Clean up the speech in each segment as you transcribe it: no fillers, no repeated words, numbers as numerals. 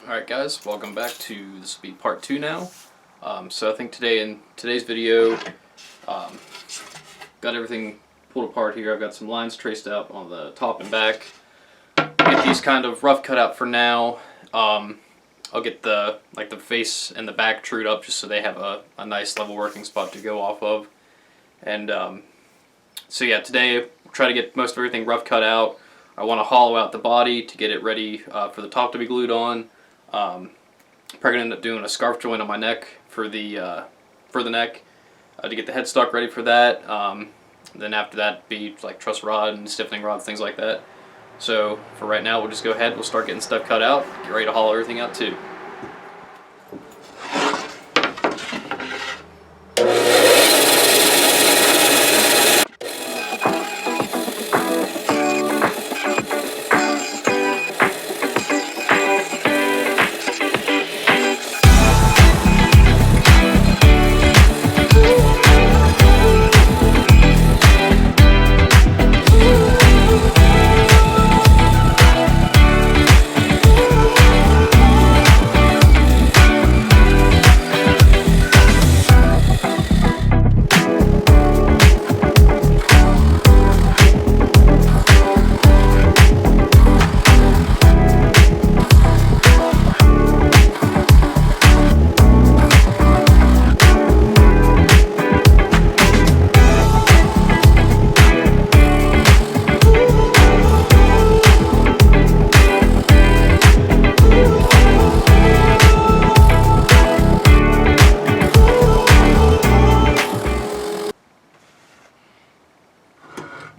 Alright guys, welcome back to, this will be part 2 now. So I think in today's video, got everything pulled apart here. I've got some lines traced out on the top and back. Get these kind of rough cut out for now. I'll get the face and the back trued up just so they have a nice level working spot to go off of. And so yeah, today we'll try to get most of everything rough cut out. I want to hollow out the body to get it ready for the top to be glued on. Probably gonna end up doing a scarf joint on my neck for the neck to get the headstock ready for that. Then after that, be like truss rod and stiffening rods, things like that. So for right now, we'll just go ahead. We'll start getting stuff cut out. Get ready to hollow everything out too.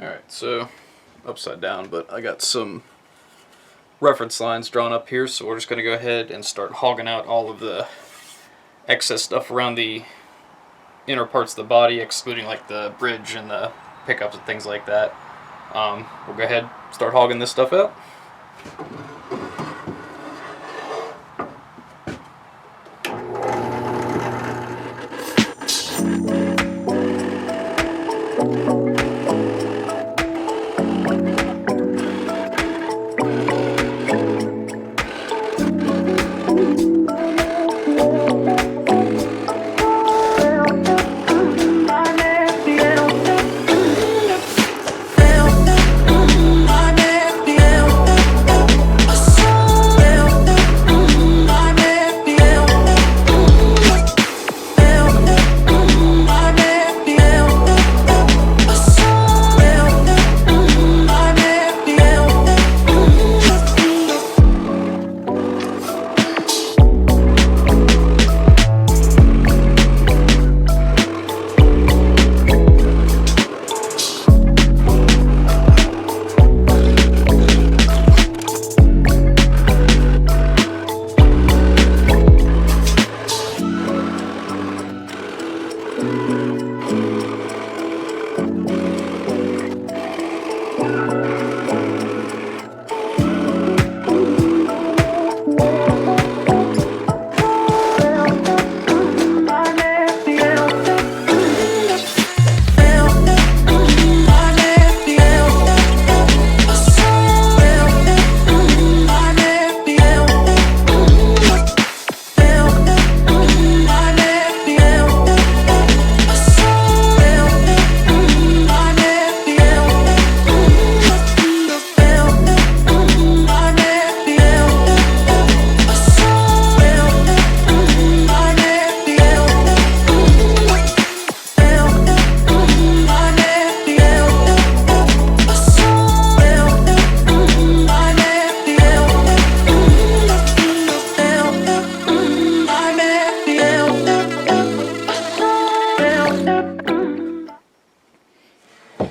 Alright, so upside down, but I got some reference lines drawn up here, so we're just going to go ahead and start hogging out all of the excess stuff around the inner parts of the body, excluding like the bridge and the pickups and things like that. We'll go ahead and start hogging this stuff out.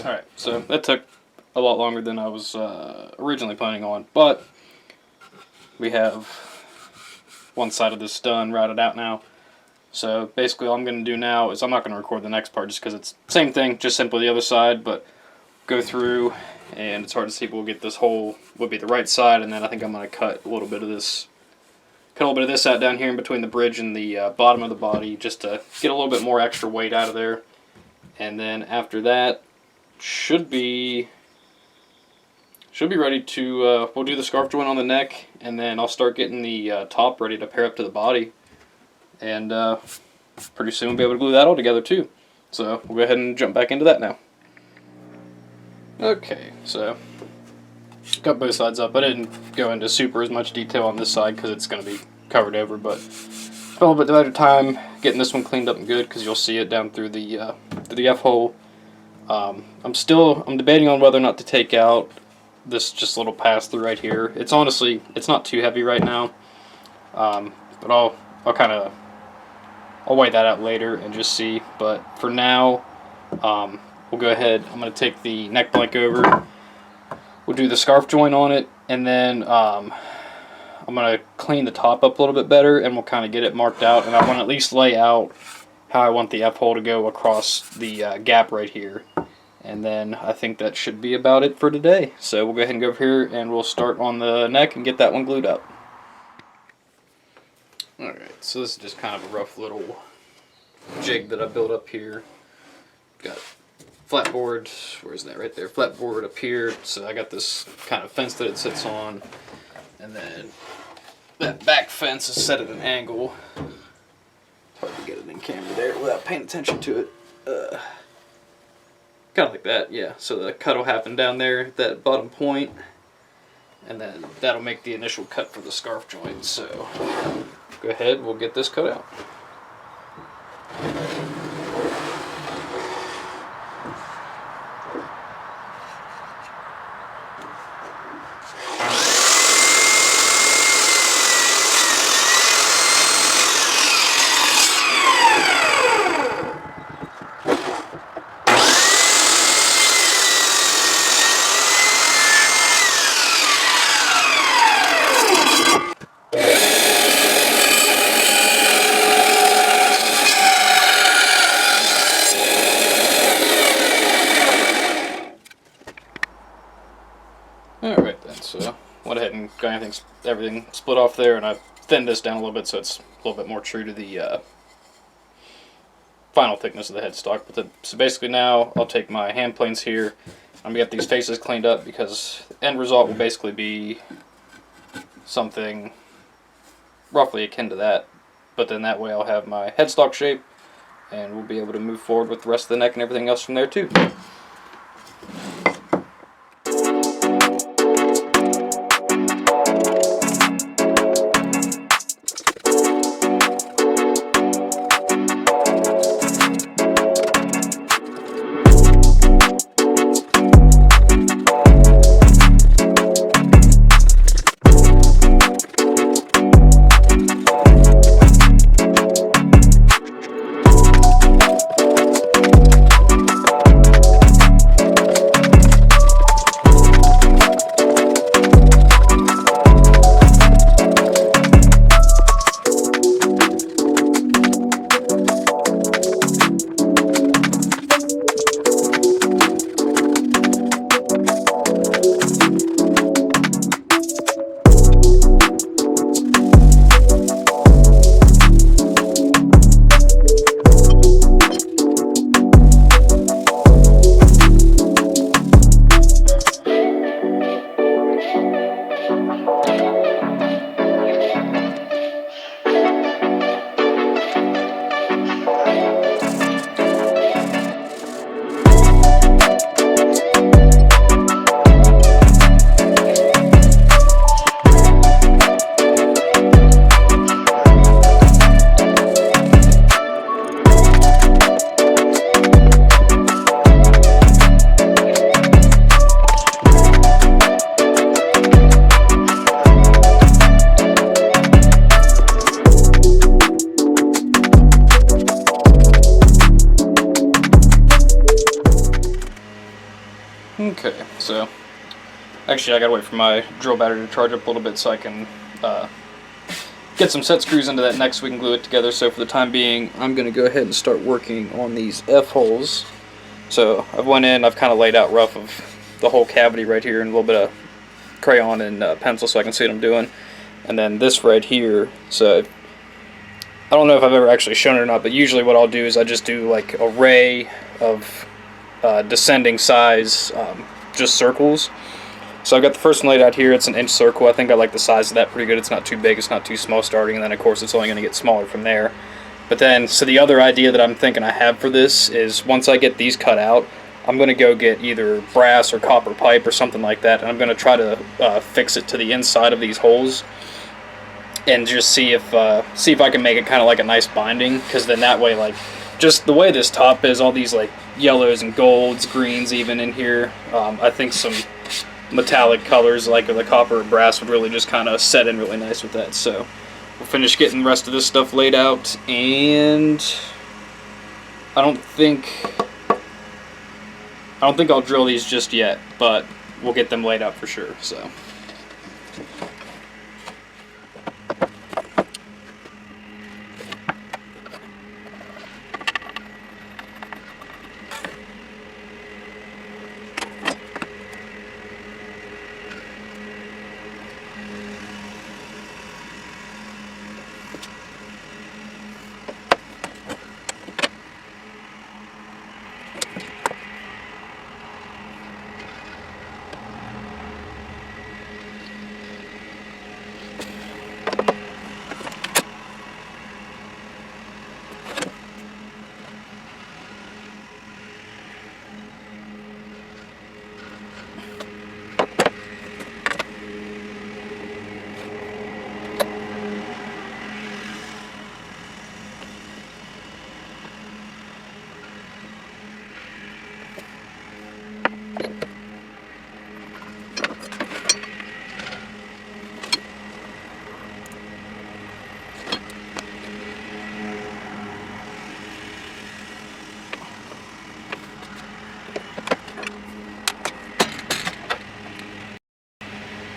Alright, so that took a lot longer than I was originally planning on, but we have one side of this done, routed out now. So basically all I'm going to do now is I'm not going to record the next part just because it's the same thing, just simply the other side, but go through, and it's hard to see, but we'll get this whole, would be the right side, and then I think I'm going to cut a little bit of this out down here in between the bridge and the bottom of the body just to get a little bit more extra weight out of there. And then after that, should be should be ready to, we'll do the scarf joint on the neck, and then I'll start getting the top ready to pair up to the body. And pretty soon we'll be able to glue that all together too. So we'll go ahead and jump back into that now. Okay, so got both sides up. I didn't go into super as much detail on this side because it's going to be covered over, but spent a little bit of time getting this one cleaned up and good because you'll see it down through the F-hole. I'm debating on whether or not to take out this just little pass through right here. It's honestly, it's not too heavy right now, but I'll weigh that out later and just see. But for now, we'll go ahead. I'm going to take the neck blank over. We'll do the scarf joint on it, and then I'm going to clean the top up a little bit better, and we'll kind of get it marked out. And I want to at least lay out how I want the F-hole to go across the gap right here. And then I think that should be about it for today. So we'll go ahead and go over here, and we'll start on the neck and get that one glued up. Alright, so this is just kind of a rough little jig that I built up here. Got flatboard, where's that right there? Flatboard up here. So I got this kind of fence that it sits on. And then that back fence is set at an angle. It's hard to get it in camera there without paying attention to it. Kind of like that, yeah. So the cut will happen down there at that bottom point. And then that'll make the initial cut for the scarf joint. So go ahead, we'll get this cut out. Alright then, so went ahead and got everything split off there, and I've thinned this down a little bit so it's a little bit more true to the final thickness of the headstock. So basically now I'll take my hand planes here, I'm going to get these faces cleaned up because the end result will basically be something roughly akin to that, but then that way I'll have my headstock shape and we'll be able to move forward with the rest of the neck and everything else from there too. Okay, so actually I gotta wait for my drill battery to charge up a little bit so I can get some set screws into that neck so we can glue it together. So for the time being, I'm gonna go ahead and start working on these F-holes. So I've went in, I've kind of laid out rough of the whole cavity right here and a little bit of crayon and pencil so I can see what I'm doing. And then this right here, so I don't know if I've ever actually shown it or not, but usually what I'll do is I just do like a ray of descending size, just circles, So I've got the first one laid out here. It's an inch circle. I think I like the size of that pretty good. It's not too big, it's not too small starting, and then of course it's only going to get smaller from there. But then, so the other idea that I'm thinking I have for this is once I get these cut out, I'm going to go get either brass or copper pipe or something like that, and I'm going to try to fix it to the inside of these holes and just see if I can make it kind of like a nice binding, because then that way, like, just the way this top is, all these like yellows and golds, greens even in here, I think some metallic colors like the copper or brass would really just kind of set in really nice with that. So we'll finish getting the rest of this stuff laid out, and I don't think I'll drill these just yet, but we'll get them laid out for sure. So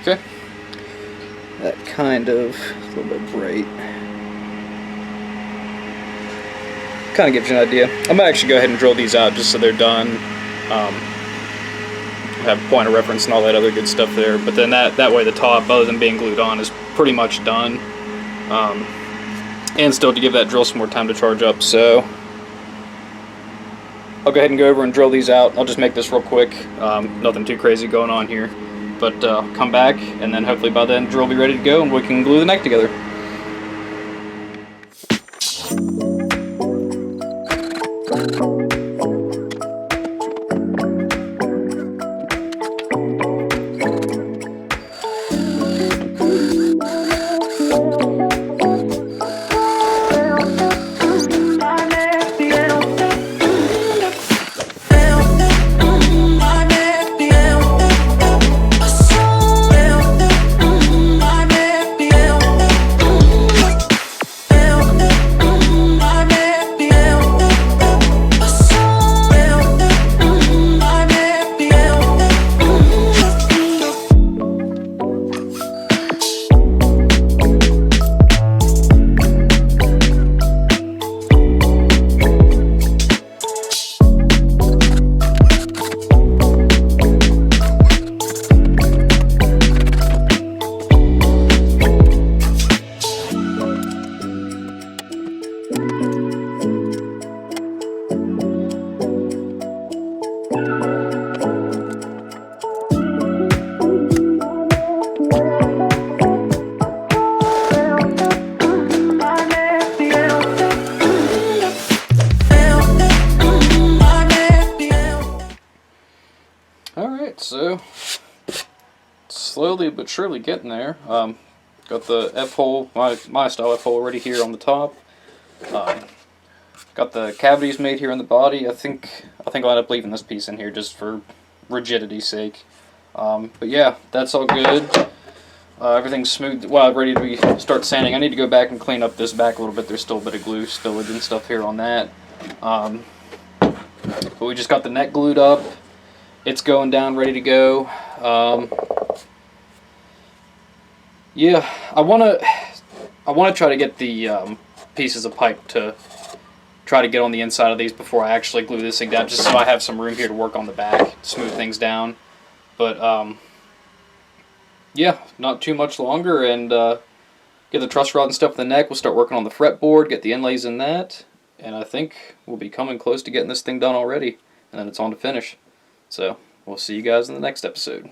okay, that kind of a little bit bright. Kind of gives you an idea. I'm gonna actually go ahead and drill these out just so they're done. Have point of reference and all that other good stuff there. But then that way the top, other than being glued on, is pretty much done. And still to give that drill some more time to charge up. So I'll go ahead and go over and drill these out. I'll just make this real quick. Nothing too crazy going on here. But come back, and then hopefully by then the drill will be ready to go and we can glue the neck together. So slowly but surely getting there. Got the F-hole, my style F-hole already here on the top. Got the cavities made here in the body. I think I'll end up leaving this piece in here just for rigidity's sake. But yeah, that's all good. Everything's smooth. Well, ready to start sanding. I need to go back and clean up this back a little bit. There's still a bit of glue spillage and stuff here on that. But we just got the neck glued up. It's going down, ready to go. Yeah, I wanna try to get the pieces of pipe to try to get on the inside of these before I actually glue this thing down, just so I have some room here to work on the back, smooth things down. But yeah, not too much longer, and get the truss rod and stuff in the neck. We'll start working on the fretboard, get the inlays in that, and I think we'll be coming close to getting this thing done already, and then it's on to finish. So we'll see you guys in the next episode.